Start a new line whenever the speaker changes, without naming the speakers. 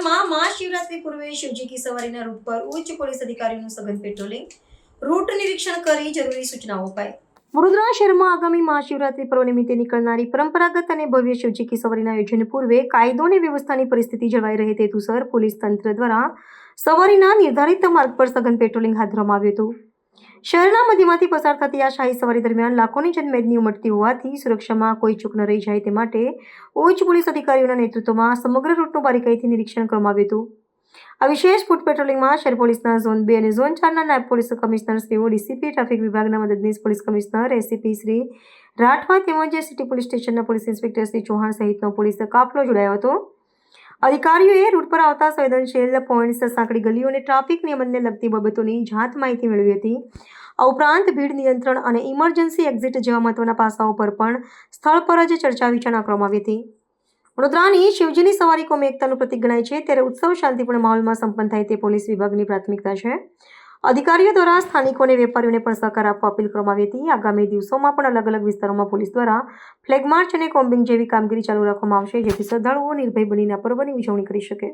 શહેરમાં મહાશિવરાત્રી પૂર્વે શિવજી કી સવારીના રૂટ પર ઉચ્ચ પોલીસ અધિકારીઓનું સઘન પેટ્રોલિંગ, રૂટ નિરીક્ષણ કરી જરૂરી સૂચનાઓ અપાઈ। વડોદરા શહેરમાં આગામી મહાશિવરાત્રી પર્વ નિમિત્તે નીકળનારી પરંપરાગત અને ભવ્ય શિવજી કી સવારીના આયોજન પૂર્વે કાયદો અને વ્યવસ્થાની પરિસ્થિતિ જળવાઈ રહે તે હેતુસર પોલીસ તંત્ર દ્વારા સવારીના નિર્ધારિત માર્ગ પર સઘન પેટ્રોલિંગ હાથ ધરવામાં આવ્યું હતું। શહેરના મધ્યમાંથી પસાર થતી આ શાહી સવારી દરમિયાન લાખોની જનમેદની ઉમટતી હોવાથી સુરક્ષામાં કોઈ ચૂક ન રહી જાય તે માટે ઉચ્ચ પોલીસ અધિકારીઓના નેતૃત્વમાં સમગ્ર રૂટનું બારીકાઈથી નિરીક્ષણ કરવામાં આવ્યું હતું। આ વિશેષ ફૂટ પેટ્રોલિંગમાં શહેર પોલીસના ઝોન 2 અને ઝોન 4ના નાયબ પોલીસ કમિશનર શ્રીઓ, ડીસીપી ટ્રાફિક વિભાગના મદદનીશ police commissioner ACP Shri Rathwa તેમજ સિટી પોલીસ સ્ટેશનના પોલીસ ઇન્સ્પેક્ટર શ્રી ચૌહાણ સહિતનો પોલીસ કાફલો જોડાયો હતો। અધિકારીઓએ રૂટ પર આવતા સંવેદનશીલ પોઈન્ટ્સ, સાંકડી ગલીઓ અને ટ્રાફિક નિયમનને લગતી બાબતોની જાત માહિતી મેળવી હતી। આ ઉપરાંત ભીડ નિયંત્રણ અને ઇમરજન્સી એક્ઝિટ જેવા મહત્વના પાસાઓ પર પણ સ્થળ પર જ ચર્ચા વિચારણા કરવામાં આવી હતી। વડોદરાની શિવજીની સવારી કોમી એકતાનું પ્રતીક ગણાય છે, ત્યારે ઉત્સવ શાંતિપૂર્ણ માહોલમાં સંપન્ન થાય તે પોલીસ વિભાગની પ્રાથમિકતા છે। અધિકારીઓ દ્વારા સ્થાનિકો અને વેપારીઓને પણ સહકાર આપવા અપીલ કરવામાં આવી હતી। આગામી દિવસોમાં પણ અલગ અલગ વિસ્તારોમાં પોલીસ દ્વારા ફ્લેગ માર્ચ અને કોમ્બિંગ જેવી કામગીરી ચાલુ રાખવામાં આવશે, જેથી શ્રદ્ધાળુઓ નિર્ભય બનીને આ પર્વની ઉજવણી કરી શકે।